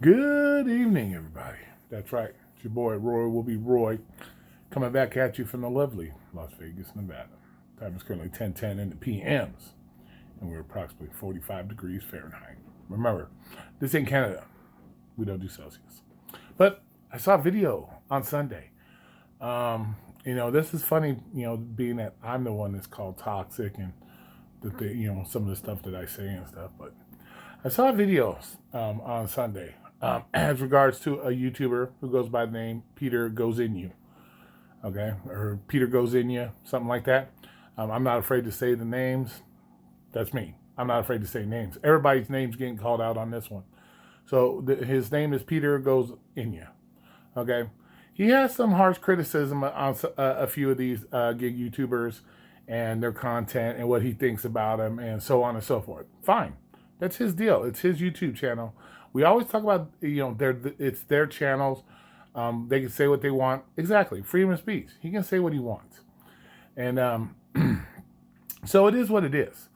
Good evening, everybody. That's right. It's your boy Roy will be Roy, coming back at you from the lovely Las Vegas, Nevada. Time is currently 10:10 in the PMs, and we're approximately 45 degrees Fahrenheit. Remember, this ain't Canada. We don't do Celsius. But I saw a video on Sunday. This is funny. Being that I'm the one that's called toxic, and some of the stuff that I say and stuff. But I saw a video on Sunday as regards to a YouTuber who goes by the name Peter Goes In You, okay, or Peter Goes In You, something like that. I'm not afraid to say the names. That's me. I'm not afraid to say names. Everybody's name's getting called out on this one. So his name is Peter Goes In You, okay. He has some harsh criticism on a few of these gig YouTubers and their content and what he thinks about them and so on and so forth. Fine. That's his deal. It's his YouTube channel. We always talk about, it's their channels. They can say what they want. Exactly. Freedom of speech. He can say what he wants. And so it is what it is.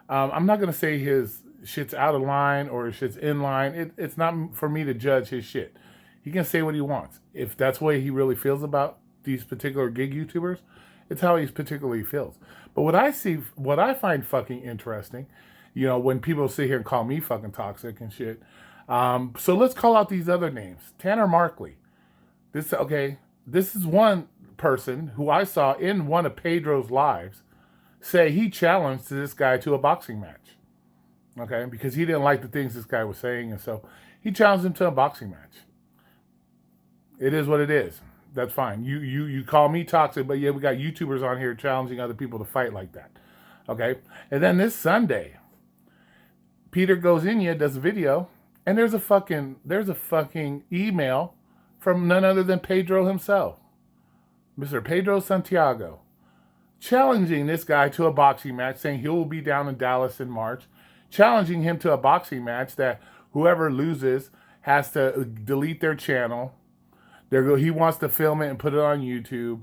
I'm not going to say his shit's out of line or his shit's in line. It's not for me to judge his shit. He can say what he wants. If that's the way he really feels about these particular gig YouTubers, it's how he particularly feels. But what I find fucking interesting, when people sit here and call me fucking toxic and shit. So let's call out these other names. Tanner Markley. This is one person who I saw in one of Pedro's lives say he challenged this guy to a boxing match. Okay, because he didn't like the things this guy was saying, and so he challenged him to a boxing match. It is what it is. That's fine. You call me toxic, but yeah, we got YouTubers on here challenging other people to fight like that. Okay? And then this Sunday, Peter Goes In You does a video, and there's a fucking email from none other than Pedro himself. Mr. Pedro Santiago, challenging this guy to a boxing match, saying he will be down in Dallas in March, challenging him to a boxing match that whoever loses has to delete their channel. He wants to film it and put it on YouTube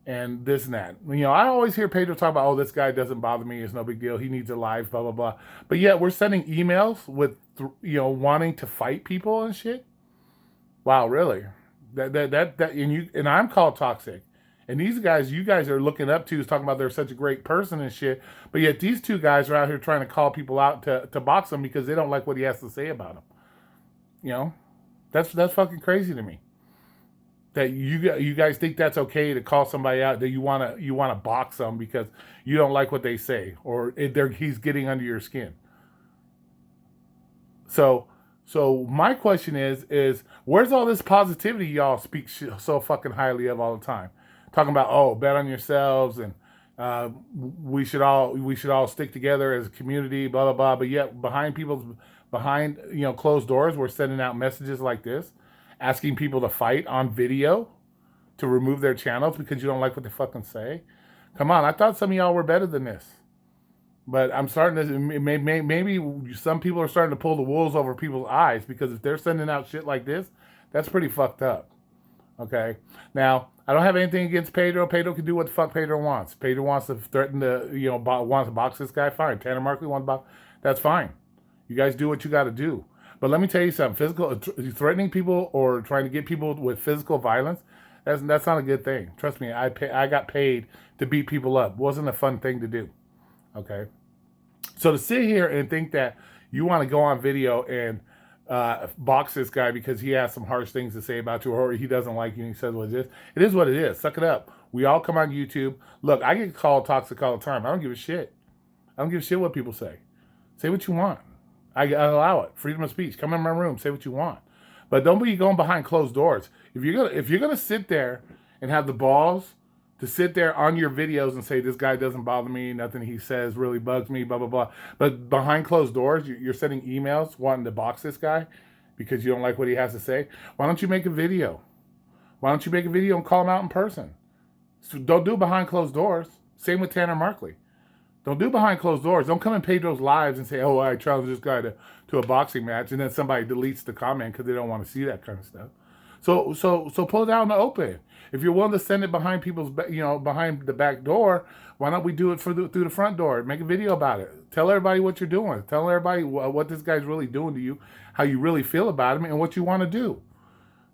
and this and that. I always hear Pedro talk about, this guy doesn't bother me. It's no big deal. He needs a life, blah, blah, blah. But yet we're sending emails with, wanting to fight people and shit. Wow, really? And I'm called toxic. And these guys, you guys are looking up to, is talking about they're such a great person and shit. But yet these two guys are out here trying to call people out to box them because they don't like what he has to say about them. That's fucking crazy to me. That you guys think that's okay to call somebody out, that you wanna box them because you don't like what they say, or he's getting under your skin. So my question is where's all this positivity y'all speak so fucking highly of all the time, talking about bet on yourselves and we should all stick together as a community, blah blah blah. But yet behind closed doors, we're sending out messages like this, asking people to fight on video to remove their channels because you don't like what they fucking say. Come on, I thought some of y'all were better than this. But I'm starting to, maybe some people are starting to pull the wolves over people's eyes, because if they're sending out shit like this, that's pretty fucked up. Okay? Now, I don't have anything against Pedro. Pedro can do what the fuck Pedro wants. Pedro wants to threaten wants to box this guy, fine. Tanner Markley wants to box, that's fine. You guys do what you got to do. But let me tell you something. Threatening people or trying to get people with physical violence, that's not a good thing. Trust me, I got paid to beat people up. It wasn't a fun thing to do. Okay? So to sit here and think that you want to go on video and box this guy because he has some harsh things to say about you, or he doesn't like you and he says what it is what it is. Suck it up. We all come on YouTube. Look, I get called toxic all the time. I don't give a shit. I don't give a shit what people say. Say what you want. I allow it. Freedom of speech. Come in my room. Say what you want. But don't be going behind closed doors. If you're gonna sit there and have the balls to sit there on your videos and say this guy doesn't bother me, nothing he says really bugs me, blah blah blah. But behind closed doors, you're sending emails wanting to box this guy because you don't like what he has to say. Why don't you make a video? Why don't you make a video and call him out in person? So don't do it behind closed doors. Same with Tanner Markley. Don't do behind closed doors. Don't come in Pedro's lives and say, I challenge this guy to a boxing match, and then somebody deletes the comment because they don't want to see that kind of stuff. So pull it out in the open. If you're willing to send it behind people's, behind the back door, why don't we do it through the front door? Make a video about it. Tell everybody what you're doing. Tell everybody what this guy's really doing to you, how you really feel about him, and what you want to do.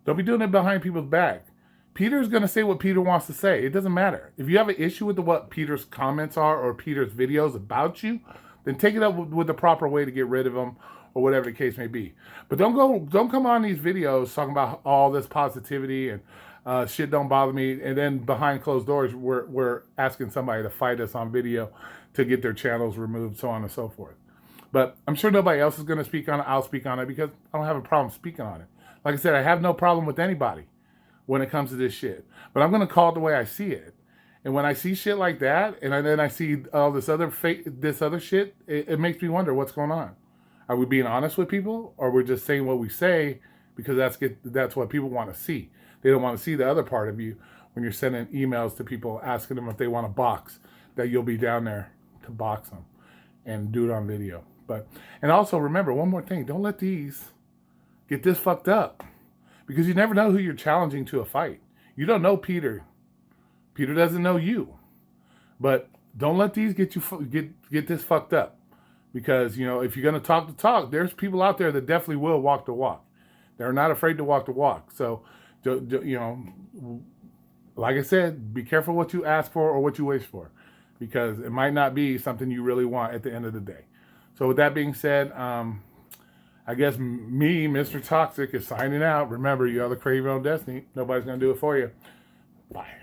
Don't be doing it behind people's back. Peter's going to say what Peter wants to say. It doesn't matter. If you have an issue with what Peter's comments are or Peter's videos about you, then take it up with the proper way to get rid of them or whatever the case may be. But don't come on these videos talking about all this positivity and shit don't bother me. And then behind closed doors, we're asking somebody to fight us on video to get their channels removed, so on and so forth. But I'm sure nobody else is going to speak on it. I'll speak on it because I don't have a problem speaking on it. Like I said, I have no problem with anybody when it comes to this shit. But I'm going to call it the way I see it. And when I see shit like that, and then I see all this other shit, it makes me wonder what's going on. Are we being honest with people, or we're just saying what we say because that's what people want to see? They don't want to see the other part of you when you're sending emails to people asking them if they want a box, that you'll be down there to box them and do it on video. And also remember one more thing: don't let these get this fucked up, because you never know who you're challenging to a fight. You don't know Peter. Peter doesn't know you. But don't let these get this fucked up, because if you're going to talk the talk, there's people out there that definitely will walk the walk. They're not afraid to walk the walk. So like I said, be careful what you ask for or what you wish for, because it might not be something you really want at the end of the day. So with that being said, I guess me, Mr. Toxic, is signing out. Remember, you are the creator of your own destiny. Nobody's going to do it for you. Bye.